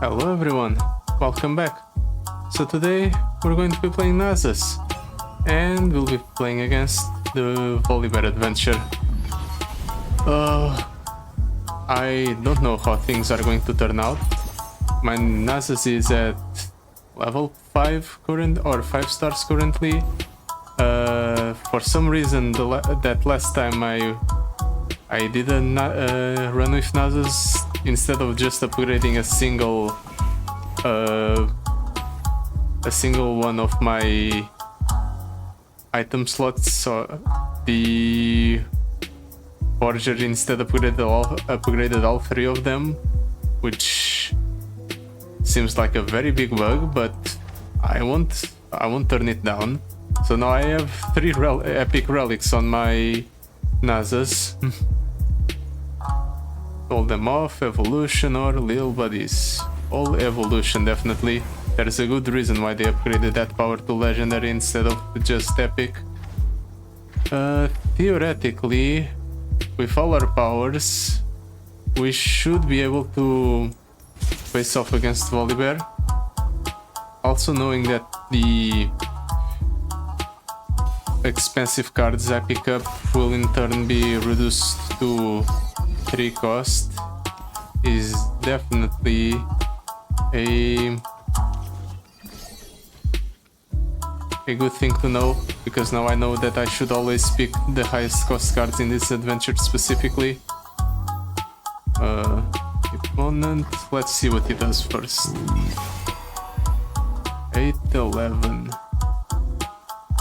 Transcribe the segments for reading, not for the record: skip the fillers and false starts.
Hello everyone, welcome back. So today we're going to be playing Nasus, and we'll be playing against the Volibear adventure. I don't know how things are going to turn out. My Nasus is at level 5 current, or 5 stars currently. For some reason that last time I did a run with Nasus, instead of just upgrading a single one of my item slots, so the Forger instead upgraded all 3 of them, which seems like a very big bug, but I won't turn it down. So now I have 3 epic relics on my Nasus. All them off, evolution or little buddies. All evolution, definitely. There's a good reason why they upgraded that power to legendary instead of just epic. Theoretically, with all our powers, we should be able to face off against Volibear. Also knowing that the expensive cards I pick up will in turn be reduced to 3 cost is definitely a good thing to know, because now I know that I should always pick the highest cost cards in this adventure specifically. Opponent, let's see what he does first. 8-11.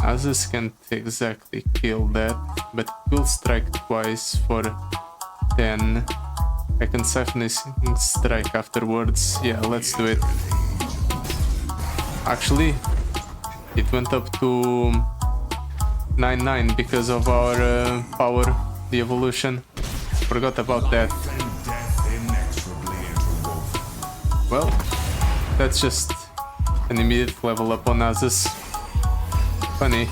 Nasus can't exactly kill that, but will strike twice for 10. I can siphon strike afterwards. Yeah, let's do it. Actually, it went up to 9-9 because of our power, the evolution. Forgot about that. Well, that's just an immediate level up on Nasus. Funny.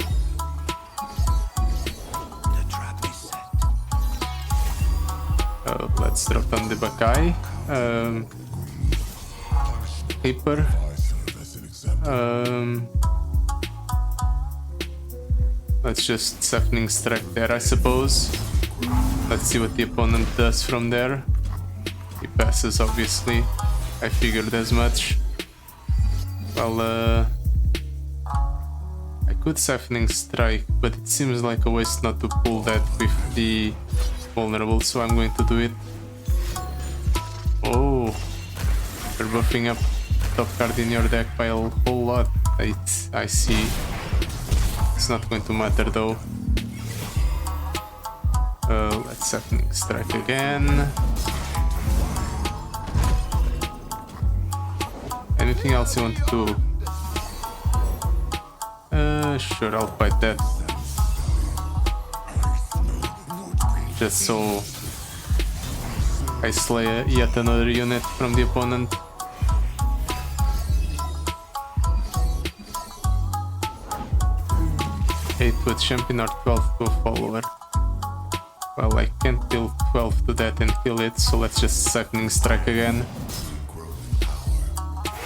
Let's drop on the Bakai. Paper. Let's just siphoning strike there, I suppose. Let's see what the opponent does from there. He passes, obviously. I figured as much. Well, I could siphoning strike, but it seems like a waste not to pull that with the vulnerable, so I'm going to do it. Oh, you're buffing up top card in your deck by a whole lot. I see. It's not going to matter though. Let's siphoning strike again. Anything else you want to do? Sure, I'll fight that. Just so I slay yet another unit from the opponent. Eight to a champion or 12 to a follower. Well, I can't deal 12 to that and kill it, so let's just siphoning strike again.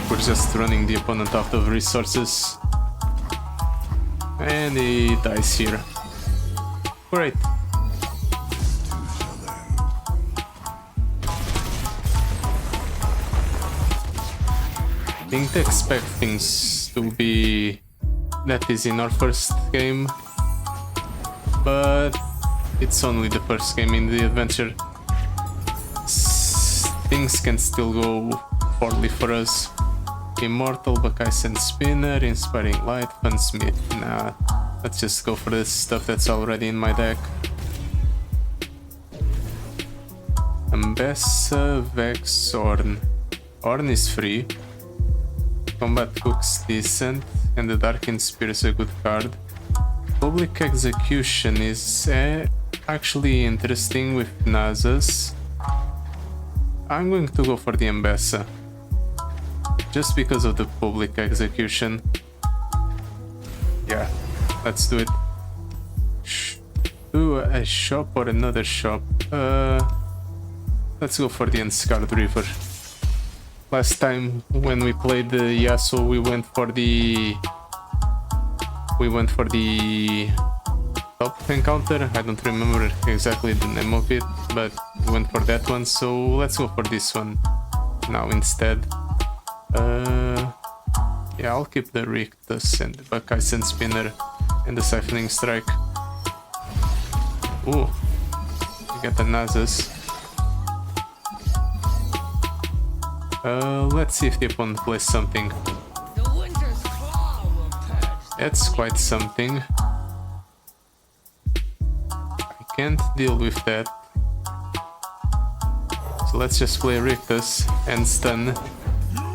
We're just running the opponent out of resources. And he dies here. Great. Didn't expect things to be that easy in our first game, but it's only the first game in the adventure. Things can still go poorly for us. Immortal, Bakaisen Spinner, Inspiring Light, Funsmith. Nah, let's just go for this stuff that's already in my deck. Ambessa, Vex, Ornn. Ornn is free. Combat Cook's decent, and the Darkened Spear is a good card. Public Execution is actually interesting with Nasus. I'm going to go for the Ambessa, just because of the public execution. Yeah, let's do it. Do a shop or another shop. Let's go for the Unscarred River. Last time when we played the Yasuo, we went for the top encounter. I don't remember exactly the name of it, but we went for that one, so let's go for this one now instead. Yeah, I'll keep the Rictus and the Buckeye Sun Spinner and the Siphoning Strike. Ooh, we got the Nasus. Let's see if the opponent plays something. That's quite something. I can't deal with that. So let's just play Rictus and stun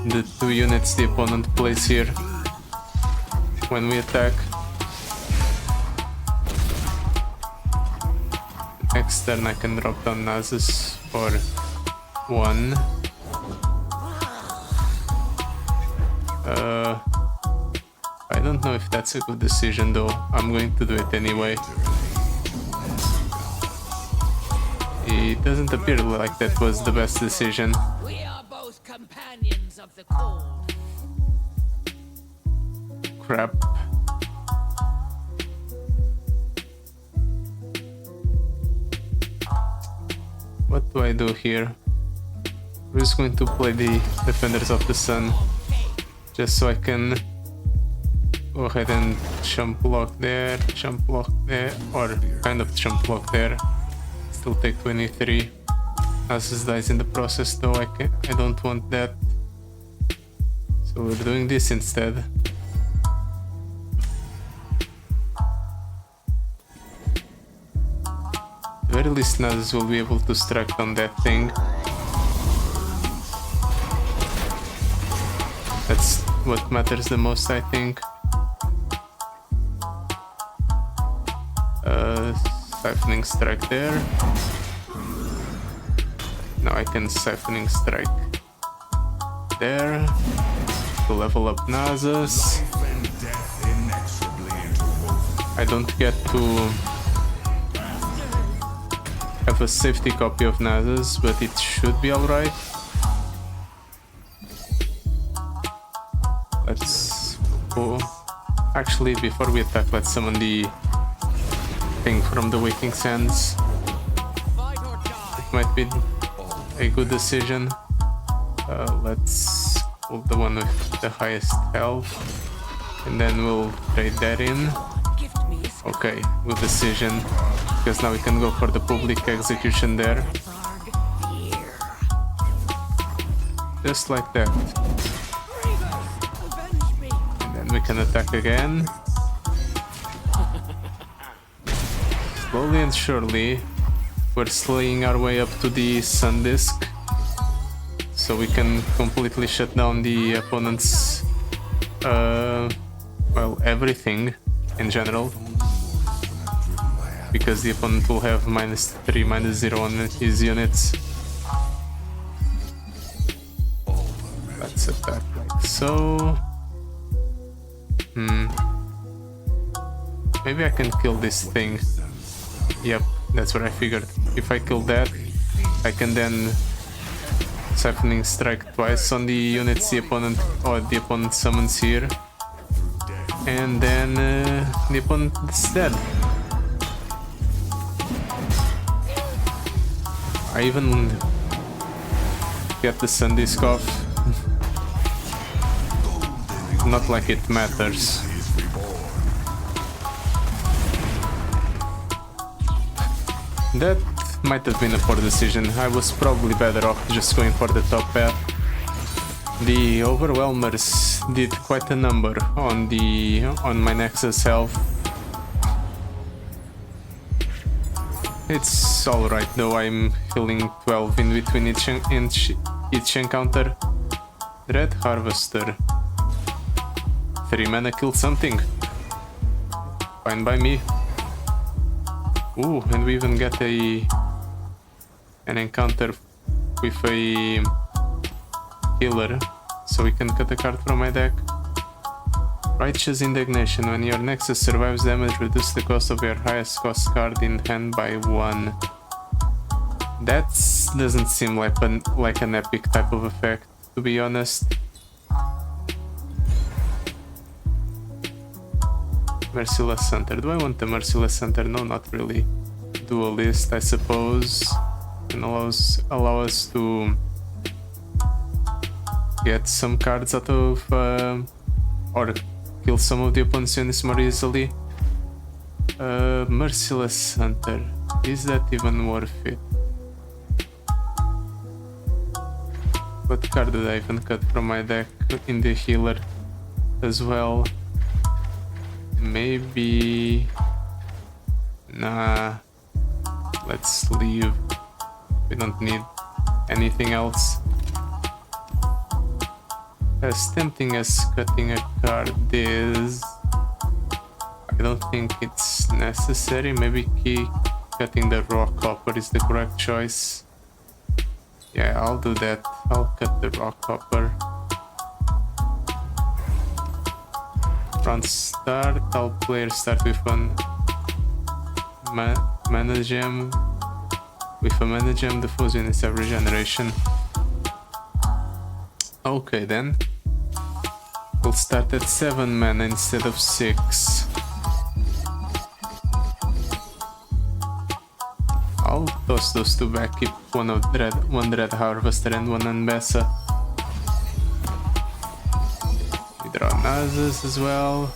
the 2 units the opponent plays here when we attack. Next turn I can drop down Nasus for 1. I don't know if that's a good decision though. I'm going to do it anyway. It doesn't appear like that was the best decision. We are both companions of the cold. Crap. What do I do here? We're just going to play the Defenders of the Sun, just so I can go ahead and jump block there, or kind of jump block there. Still take 23. Nasus dies in the process though. I don't want that. So we're doing this instead. At the very least Nasus will be able to strike on that thing. That's what matters the most, I think. Siphoning Strike there. Now I can Siphoning Strike there to level up Nasus. I don't get to have a safety copy of Nasus, but it should be alright. Let's go. Actually, before we attack, let's summon the thing from the Waking Sands. It might be a good decision. Let's pull the one with the highest health, and then we'll trade that in. Okay, good decision, because now we can go for the public execution there. Just like that. And then we can attack again. Slowly and surely, we're slaying our way up to the Sun Disk, so we can completely shut down the opponent's, well, everything in general, because the opponent will have -3, -0 on his units. Let's attack like so. Maybe I can kill this thing. Yep, that's what I figured. If I kill that, I can then Siphoning Strike twice on the units the opponent summons here, and then the opponent is dead. I even get the Sun Disk off. Not like it matters. That might have been a poor decision. I was probably better off just going for the top path. The Overwhelmers did quite a number on my Nexus health. It's alright though, I'm healing 12 in between each encounter. Dread Harvester. 3 mana killed something. Fine by me. Ooh, and we even get an encounter with a healer, so we can cut a card from my deck. Righteous Indignation. When your Nexus survives damage, reduce the cost of your highest cost card in hand by 1. That doesn't seem like an epic type of effect. to be honest. Merciless Hunter. Do I want the Merciless Hunter? No, not really. Duelist, I suppose. And allow us to get some cards out of or kill some of the opponent's units more easily. Merciless Hunter. Is that even worth it? What card did I even cut from my deck in the healer as well? Maybe... Nah. Let's leave. We don't need anything else. As tempting as cutting a card is, I don't think it's necessary. Maybe cutting the raw copper is the correct choice. Yeah, I'll do that. I'll cut the raw copper. Round start, all players start with one mana gem. With a mana gem, the foe's units have regeneration. Okay then. We'll start at 7 mana instead of 6. I'll toss those two back, keep one Dread Harvester and one Ambassa. We draw Nasus as well.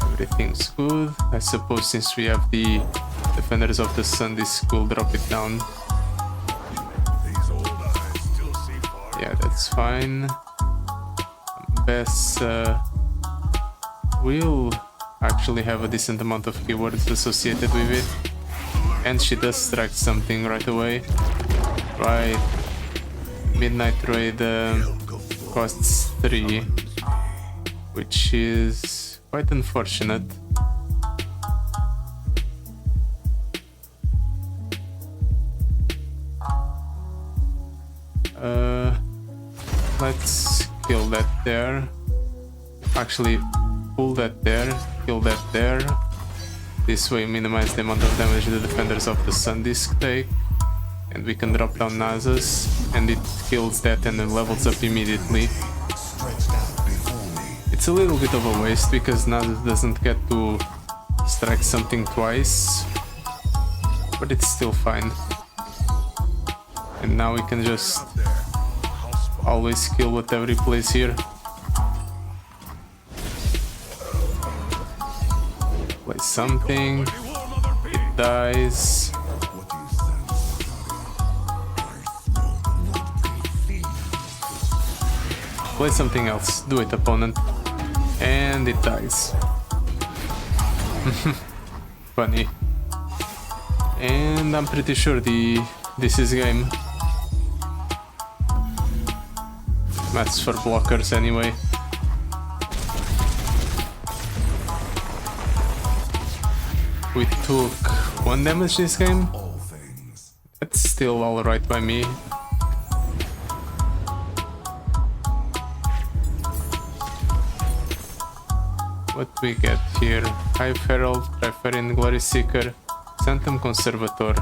Everything's good. I suppose since we have the Defenders of the Sun, this could drop it down. Yeah, that's fine. Ambassa will actually have a decent amount of keywords associated with it. And she does strike something right away. Right. Midnight Raid costs 3, which is quite unfortunate. Let's kill that there. Actually, pull that there, kill that there. This way minimize the amount of damage the Defenders of the Sun disc take. And we can drop down Nasus, and it kills that and then levels up immediately. It's a little bit of a waste because Nasus doesn't get to strike something twice, but it's still fine. And now we can just always kill whatever he plays here. Play something, it dies. Play something else, do it opponent, and it dies. Funny. And I'm pretty sure this is game. That's for blockers anyway. We took 1 damage this game. That's still alright by me. What we get here? Hive Herald, Triferin, Glory Seeker, Sanctum Conservator.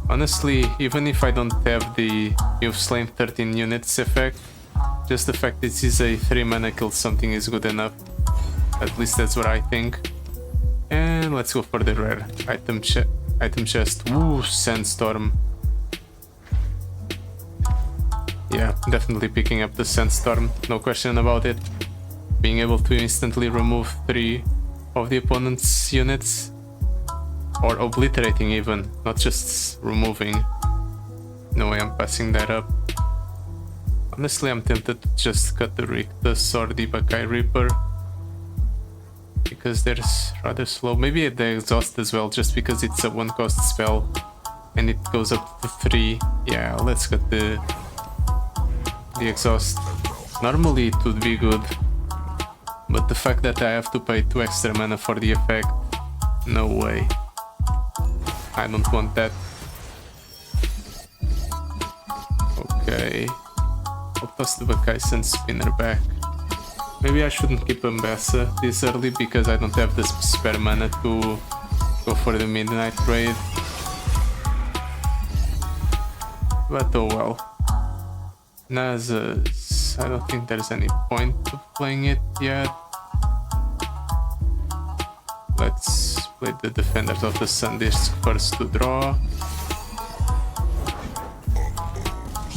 Honestly, even if I don't have the You've Slain 13 units effect, just the fact this is a 3 mana kill something is good enough. At least that's what I think. And let's go for the rare item chest. Woo, Sandstorm. Yeah, definitely picking up the Sandstorm, no question about it. Being able to instantly remove 3 of the opponent's units, or obliterating even, not just removing. No way I'm passing that up. Honestly, I'm tempted to just cut the Rictus or the Bakai Reaper, because they're rather slow. Maybe the Exhaust as well, just because it's a 1-cost spell and it goes up to 3. Yeah, let's cut the Exhaust. Normally it would be good, but the fact that I have to pay 2 extra mana for the effect, no way. I don't want that. Okay. I'll toss the Bakais and Spinner back. Maybe I shouldn't keep Ambassa this early because I don't have the spare mana to go for the Midnight Raid. But oh well. Nasus. I don't think there's any point of playing it yet. Let's play the Defenders of the Sun disc first to draw.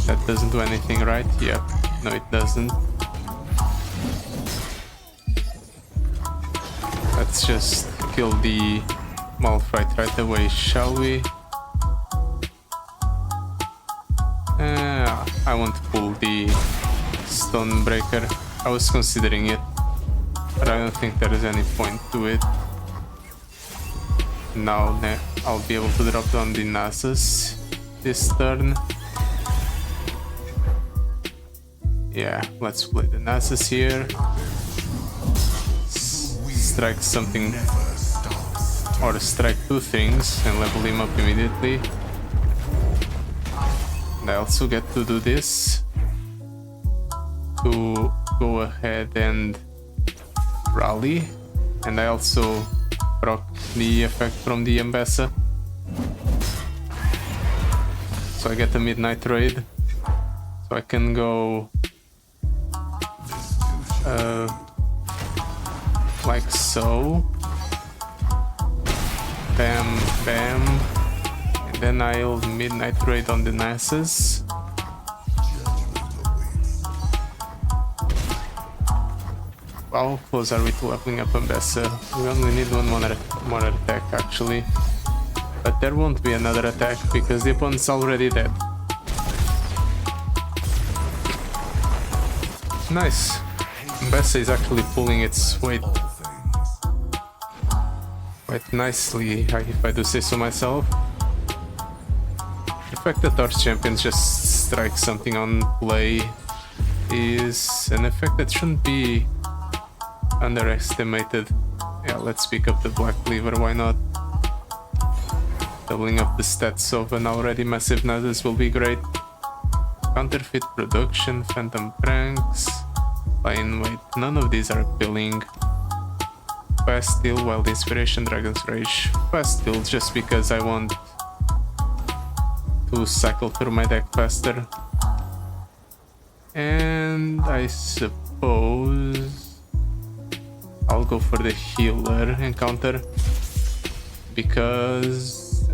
That doesn't do anything, right? Yep. No, it doesn't. Let's just kill the Malphite right away, shall we? I want to pull the Stonebreaker. I was considering it, but I don't think there is any point to it. Now I'll be able to drop down the Nasus this turn. Yeah, let's play the Nasus here. Strike something, or strike two things and level him up immediately. And I also get to do this to go ahead and rally, and I also proc the effect from the Ambassa, so I get a midnight raid, so I can go like so, bam bam, and then I'll midnight raid on the Nasus. How close are we to leveling up Ambassa? We only need one more attack actually, but there won't be another attack because the opponent's already dead. Nice. Ambassa is actually pulling its weight quite nicely, if I do say so myself. The fact that our champions just strike something on play is an effect that shouldn't be underestimated. Yeah, let's pick up the Black Cleaver, why not? Doubling up the stats of an already massive Nasus will be great. Counterfeit Production, Phantom Pranks, Lion Weight, none of these are appealing. Fast Steal, Wild Inspiration, Dragon's Rage. Fast Steal just because I want to cycle through my deck faster. And I suppose I'll go for the Healer encounter because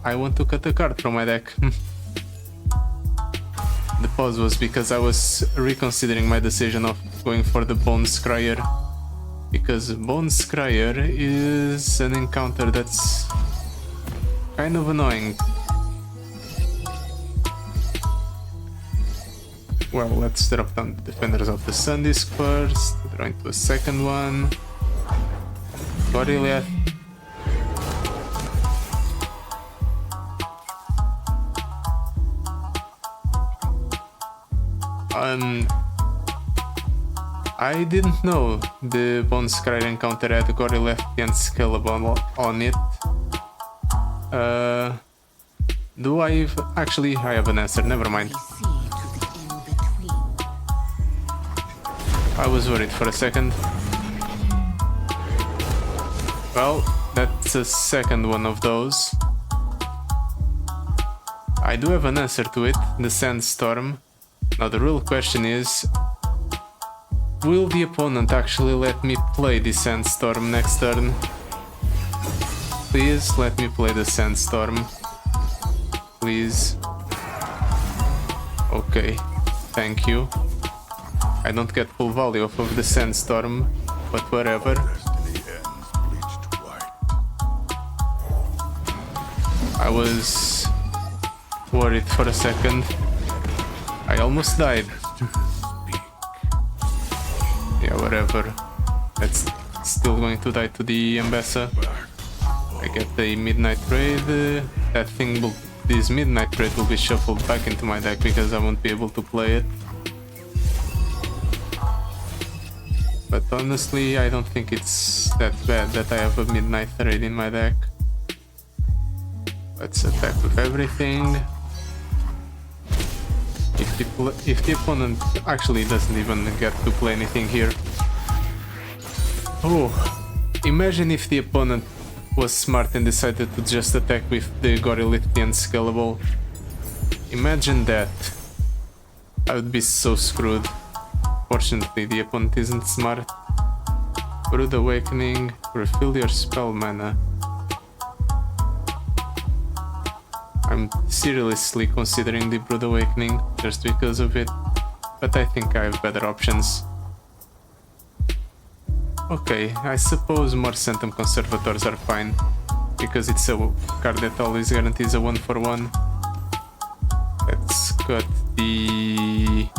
I want to cut a card from my deck. The pause was because I was reconsidering my decision of going for the Bone Scryer, because Bone Scryer is an encounter that's kind of annoying. Well, let's drop down the Defenders of the Sun disc first, draw into a second one. Gorilleth. I didn't know the Bone Scryer encounter had Gorilleth and Scalable on it. Do I actually? I have an answer, never mind. I was worried for a second. Well, that's a second one of those. I do have an answer to it, the Sandstorm. Now the real question is, will the opponent actually let me play the Sandstorm next turn? Please let me play the Sandstorm. Please. Okay, thank you. I don't get full value off of the Sandstorm, but whatever. I was worried for a second. I almost died. Yeah, whatever. That's still going to die to the Ambassa. I get the Midnight Raid. This Midnight Raid will be shuffled back into my deck because I won't be able to play it. But honestly, I don't think it's that bad that I have a Midnight Raid in my deck. Let's attack with everything. If the opponent actually doesn't even get to play anything here. Oh, imagine if the opponent was smart and decided to just attack with the Gorilleth and Scalable. Imagine that. I would be so screwed. Fortunately, the opponent isn't smart. Brood Awakening, refill your spell mana. I'm seriously considering the Brood Awakening just because of it, but I think I have better options. Okay, I suppose more Centum Conservators are fine, because it's a card that always guarantees a 1-for-1. Let's cut the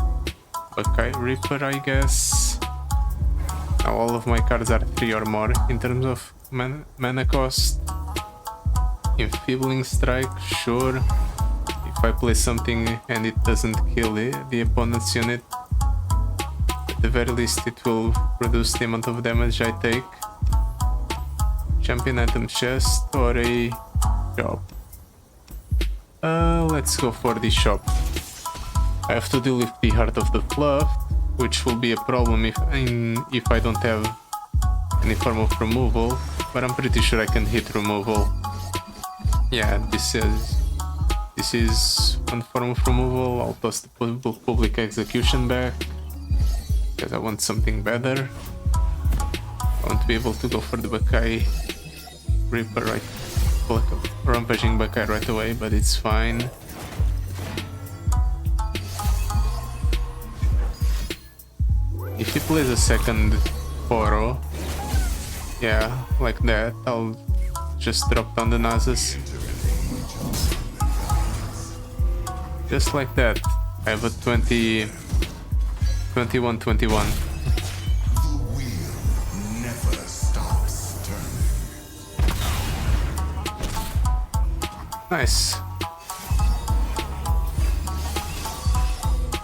Buckeye Reaper, I guess. Now all of my cards are 3 or more in terms of mana cost. Enfeebling Strike, sure. If I play something and it doesn't kill the opponent's unit, at the very least it will reduce the amount of damage I take. Champion Item Chest or a shop. Let's go for the shop. I have to deal with the Heart of the Fluff, which will be a problem if I don't have any form of removal, but I'm pretty sure I can hit removal. Yeah, this is one form of removal. I'll toss the public execution back because I want something better. I want to be able to go for the Buckeye Reaper, right? Rampaging Buckeye right away, but it's fine. If he plays a second Poro, yeah, like that, I'll just drop down the Nasus. Just like that. I have a 21-21. Nice.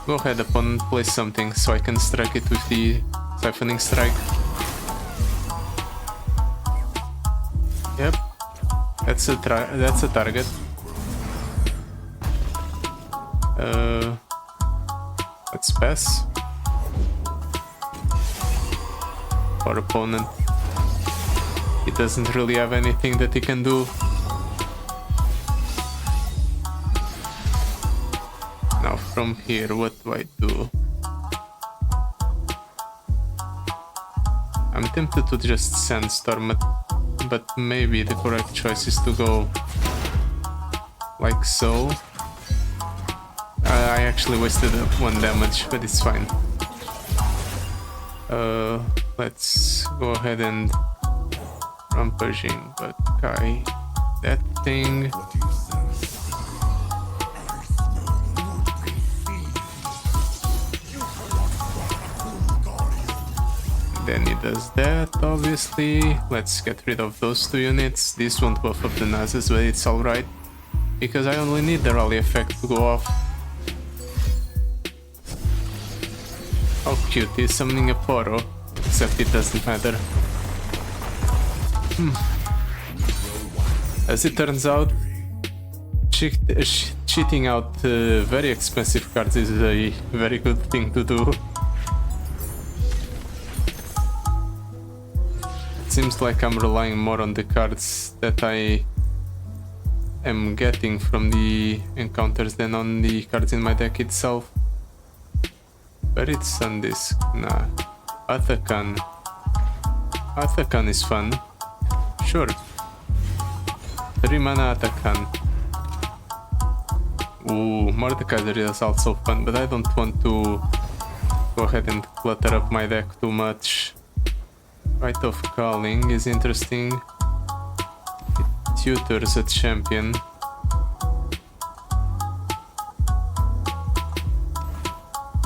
Go ahead, opponent, play something so I can strike it with the Siphoning Strike. Yep, that's a target. Let's pass. Our opponent, he doesn't really have anything that he can do. Now from here, what do I do? I'm tempted to just Sandstorm it, but maybe the correct choice is to go like so. I actually wasted 1 damage, but it's fine. Let's go ahead and Rampaging Buckeye that thing. Then he does that, obviously. Let's get rid of those 2 units. This won't buff up the Nasus, but it's alright, because I only need the rally effect to go off. How cute, he's summoning a Poro, except it doesn't matter. As it turns out, cheating out very expensive cards is a very good thing to do. It seems like I'm relying more on the cards that I am getting from the encounters than on the cards in my deck itself. Buried Sundisk, nah. Athakan. Athakan is fun. Sure. 3 mana Athakan. Ooh, Mordekaiser is also fun, but I don't want to go ahead and clutter up my deck too much. Rite of Calling is interesting. It tutors a champion.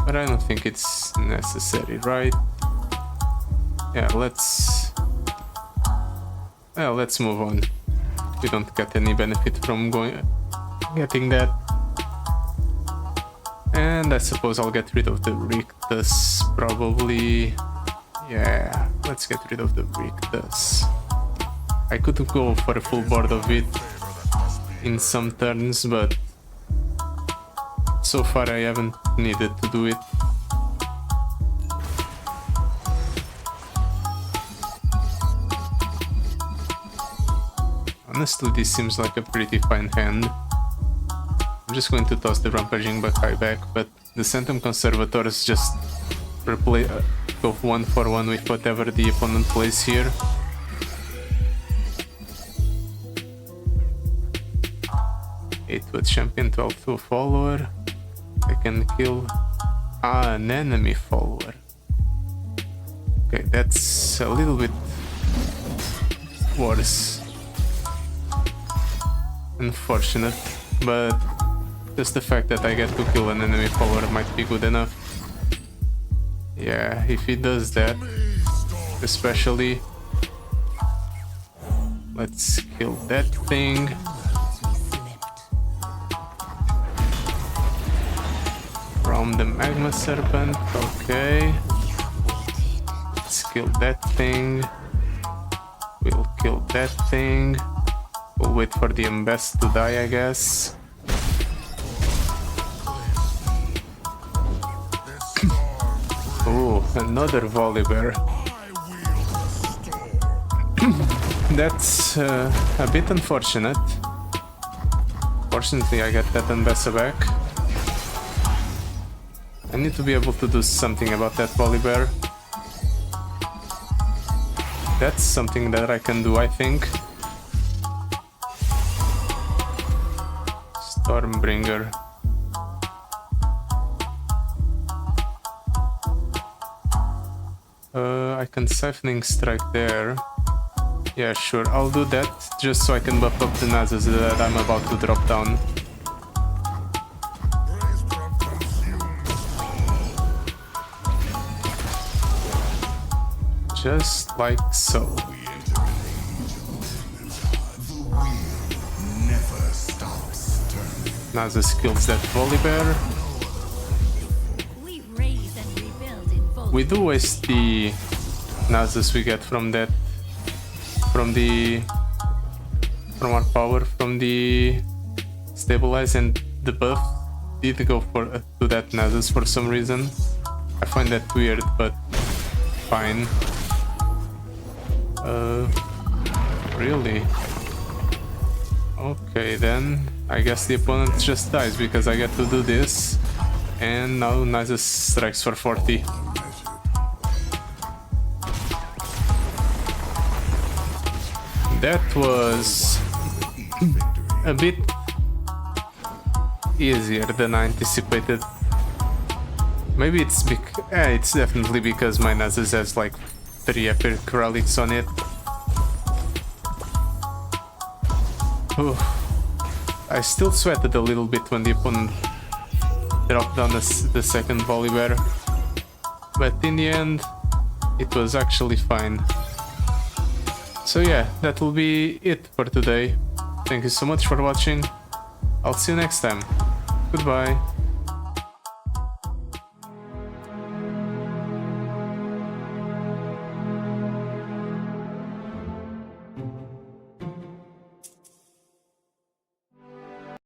But I don't think it's necessary, right? Yeah, let's move on. We don't get any benefit from getting that. And I suppose I'll get rid of the Rictus, probably. Yeah, let's get rid of the Rictus. I could go for a full board of it in some turns, but so far I haven't needed to do it. Honestly, this seems like a pretty fine hand. I'm just going to toss the Rampaging Buckeye back, but the Centum Conservators just replace go 1-for-1 with whatever the opponent plays here. Eight with champion, 12 to a follower. I can kill an enemy follower. Okay, that's a little bit worse. Unfortunate, but just the fact that I get to kill an enemy follower might be good enough. Yeah, if he does that, especially. Let's kill that thing. From the Magma Serpent, okay. Let's kill that thing. We'll kill that thing. We'll wait for the Embest to die, I guess. Oh, another Volibear. That's a bit unfortunate. Fortunately, I get that Embest back. I need to be able to do something about that Volibear. That's something that I can do, I think. Stormbringer. I can Siphoning Strike there. Yeah, sure, I'll do that just so I can buff up the Nasus that I'm about to drop down. Just like so. Nasus kills that Volibear. We do waste the Nasus we get from that, from our power, from the stabilize, and the buff did go for to that Nasus for some reason. I find that weird, but fine. Really? Okay, then I guess the opponent just dies because I get to do this, and now Nasus strikes for 40. That was a bit easier than I anticipated. Maybe it's it's definitely because my Nasus has like 3 epic relics on it. Oof. I still sweated a little bit when the opponent dropped down the second Volibear, but in the end it was actually fine. So yeah, that will be it for today. Thank you so much for watching. I'll see you next time. Goodbye.